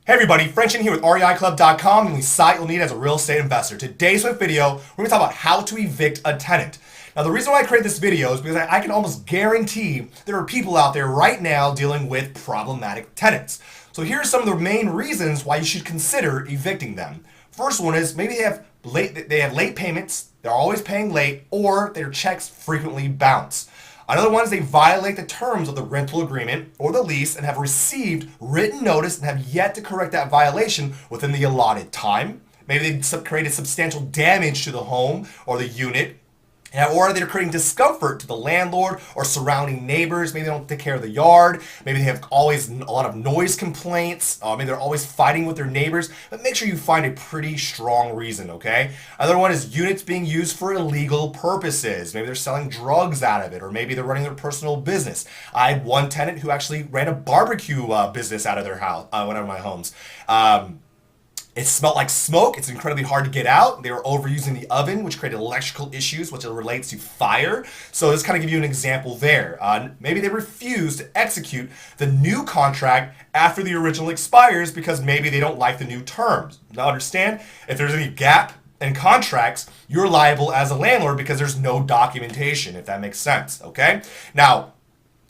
Hey everybody, Frenchin here with REIClub.com, the only site you'll need as a real estate investor. Today's video, we're going to talk about how to evict a tenant. Now the reason why I created this video is because I can almost guarantee there are people out there right now dealing with problematic tenants. So here are some of the main reasons why you should consider evicting them. First one is maybe they have late payments, they're always paying late, or their checks frequently bounce. Another one is they violate the terms of the rental agreement or the lease and have received written notice and have yet to correct that violation within the allotted time. Maybe they created substantial damage to the home or the unit, or they're creating discomfort to the landlord or surrounding neighbors. Maybe they don't take care of the yard. Maybe they have always a lot of noise complaints. Maybe they're always fighting with their neighbors. But make sure you find a pretty strong reason, okay? Another one is units being used for illegal purposes. Maybe they're selling drugs out of it, or maybe they're running their personal business. I had one tenant who actually ran a barbecue business out of their house, one of my homes. It smelled like smoke. It's incredibly hard to get out. They were overusing the oven, which created electrical issues, which relates to fire. So this kind of give you an example there. Maybe they refuse to execute the new contract after the original expires because maybe they don't like the new terms. Now understand, if there's any gap in contracts, you're liable as a landlord because there's no documentation, if that makes sense, okay? Now,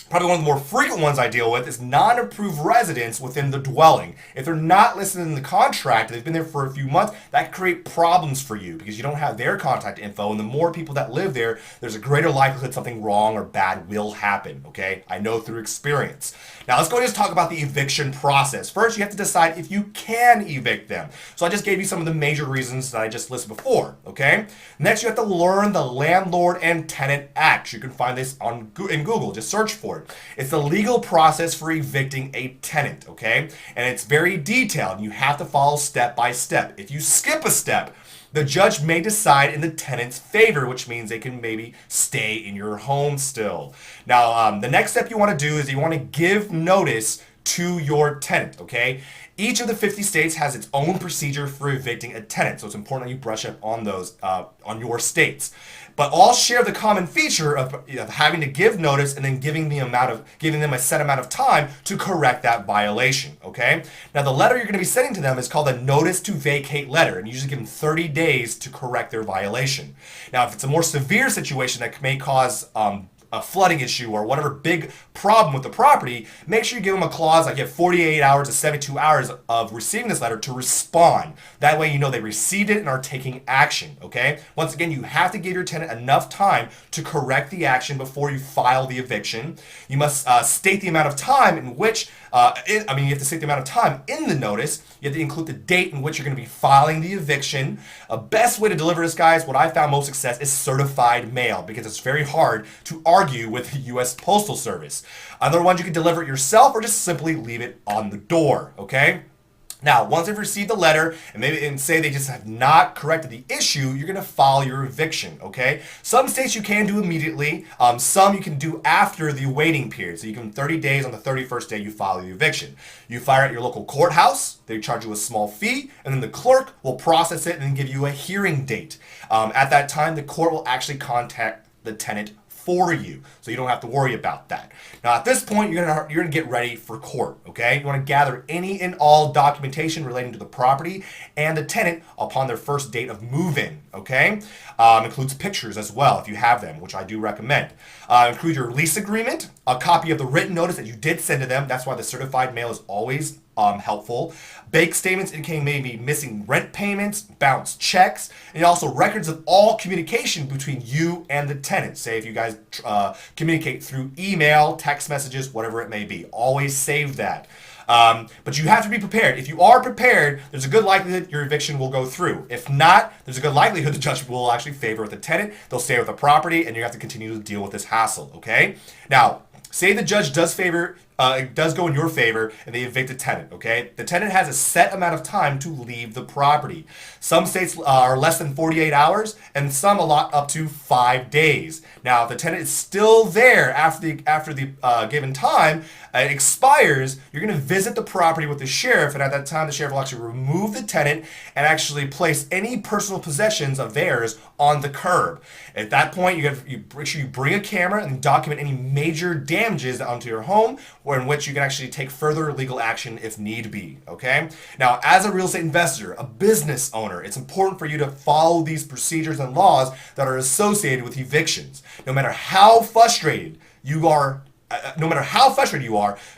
probably one of the more frequent ones I deal with is non-approved residents within the dwelling. If they're not listed in the contract, they've been there for a few months, that can create problems for you because you don't have their contact info, and the more people that live there, there's a greater likelihood something wrong or bad will happen, okay? I know through experience. Now let's go ahead and talk about the eviction process. First, you have to decide if you can evict them. So I just gave you some of the major reasons that I just listed before, okay? Next, you have to learn the Landlord and Tenant Act. You can find this in Google, just search for it. It's the legal process for evicting a tenant, okay? And it's very detailed, and you have to follow step by step. If you skip a step, the judge may decide in the tenant's favor, which means they can maybe stay in your home still. Now, the next step you want to do is you want to give notice to your tenant, okay? Each of the 50 states has its own procedure for evicting a tenant, so it's important that you brush up on those on your states. But all share the common feature of having to give notice and then giving them a set amount of time to correct that violation, okay? Now the letter you're going to be sending to them is called a notice to vacate letter, and you usually give them 30 days to correct their violation. Now if it's a more severe situation that may cause a flooding issue or whatever big problem with the property, make sure you give them a clause like you have 48 hours to 72 hours of receiving this letter to respond. That way you know they received it and are taking action, okay? Once again, you have to give your tenant enough time to correct the action before you file the eviction. You must state the amount of time in which, you have to state the amount of time in the notice. You have to include the date in which you're going to be filing the eviction. A best way to deliver this, guys, what I found most success is certified mail because it's very hard to argue with the U.S. Postal Service. Other ones you can deliver it yourself or just simply leave it on the door, okay? Now, once they've received the letter and say they just have not corrected the issue, you're going to file your eviction, okay? Some states you can do immediately. Some you can do after the waiting period. So you can 30 days on the 31st day you file the eviction. You file at your local courthouse. They charge you a small fee, and then the clerk will process it and then give you a hearing date. At that time, the court will actually contact the tenant for you, so you don't have to worry about that. Now at this point, you're gonna get ready for court, okay? You want to gather any and all documentation relating to the property and the tenant upon their first date of move-in, okay? Includes pictures as well if you have them, which I do recommend. Include your lease agreement, a copy of the written notice that you did send to them. That's why the certified mail is always helpful. Bank statements indicating maybe missing rent payments, bounced checks, and also records of all communication between you and the tenant. Say if you guys communicate through email, text messages, whatever it may be. Always save that. But you have to be prepared. If you are prepared, there's a good likelihood your eviction will go through. If not, there's a good likelihood the judge will actually favor the tenant. They'll stay with the property, and you have to continue to deal with this hassle, okay? Now, say the judge does go in your favor and they evict a tenant, okay? The tenant has a set amount of time to leave the property. Some states are less than 48 hours and some allot up to 5 days. Now, if the tenant is still there after the given time, it expires, you're going to visit the property with the sheriff, and at that time, the sheriff will actually remove the tenant and actually place any personal possessions of theirs on the curb. At that point, you make sure you bring a camera and document any major damages onto your home, or in which you can actually take further legal action if need be. Okay. Now, as a real estate investor, a business owner, it's important for you to follow these procedures and laws that are associated with evictions. No matter how frustrated you are,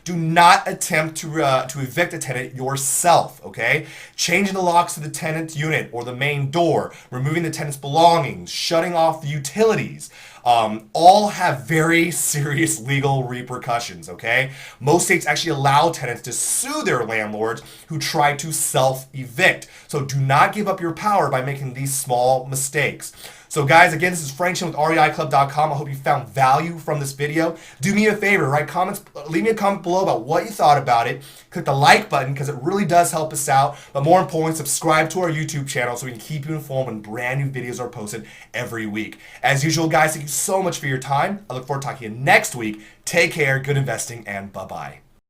do not attempt to evict a tenant yourself, okay? Changing the locks to the tenant's unit or the main door, removing the tenant's belongings, shutting off the utilities, all have very serious legal repercussions, okay? Most states actually allow tenants to sue their landlords who try to self-evict. So do not give up your power by making these small mistakes. So guys, again, this is Frank Chin with REIClub.com. I hope you found value from this video. Do me a favor, write comments, leave me a comment below about what you thought about it. Click the like button because it really does help us out. But more importantly, subscribe to our YouTube channel so we can keep you informed when brand new videos are posted every week. As usual, guys, thank you so much for your time. I look forward to talking to you next week. Take care, good investing, and bye-bye.